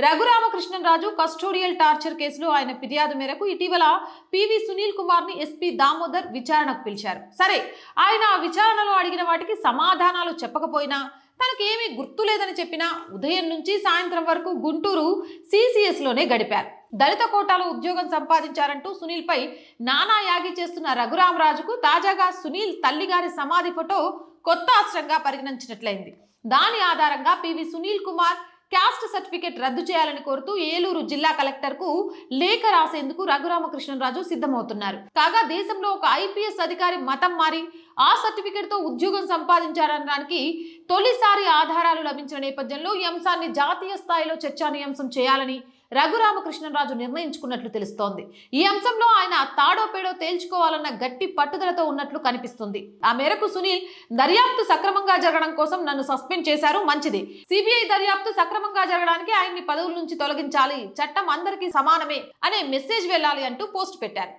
Raghuramakrishnaraju custodial torture కేసులో ఆయన ఫిర్యాదు మేరకు ఇటీవల పివి సునీల్ కుమార్ ని ఎస్పీ దామోదర్ విచారణకు పిలిచారు. సరే, ఆయన ఆ విచారణలో అడిగిన వాటికి సమాధానాలు చెప్పకపోయినా, తనకేమీ గుర్తులేదని చెప్పినా ఉదయం నుంచి సాయంత్రం వరకు గుంటూరు సిసిఎస్ లోనే గడిపారు. దళిత కోటాలో ఉద్యోగం సంపాదించారంటూ సునీల్ పై నానా యాగి చేస్తున్న రఘురామరాజుకు తాజాగా సునీల్ తల్లిగారి సమాధి ఫోటో కొత్త అస్త్రంగా పరిగణించినట్లయింది. దాని ఆధారంగా PV Sunil Kumar caste certificate రద్దు చేయాలని కోరుతూ ఏలూరు జిల్లా కలెక్టర్ కు లేఖ రాసేందుకు రఘురామకృష్ణరాజు సిద్ధమవుతున్నారు. కాగా దేశంలో ఒక ఐపీఎస్ అధికారి మతం మారి ఆ సర్టిఫికేట్ తో ఉద్యోగం సంపాదించారనడానికి తొలిసారి ఆధారాలు లభించిన నేపథ్యంలో ఈ అంశాన్ని జాతీయ స్థాయిలో చర్చానీయాంశం చేయాలని రఘురామకృష్ణరాజు నిర్ణయించుకున్నట్లు తెలుస్తోంది. ఈ అంశంలో ఆయన తాడో పేడో తేల్చుకోవాలన్న గట్టి పట్టుదలతో ఉన్నట్లు కనిపిస్తుంది. ఆ మేరకు సునీల్ దర్యాప్తు సక్రమంగా జరగడం కోసం నన్ను సస్పెండ్ చేశారు, మంచిది. సిబిఐ దర్యాప్తు సక్రమంగా జరగడానికి ఆయన్ని పదవుల నుంచి తొలగించాలి, చట్టం అందరికీ సమానమే అనే మెసేజ్ వెళ్ళాలి అంటూ పోస్ట్ పెట్టారు.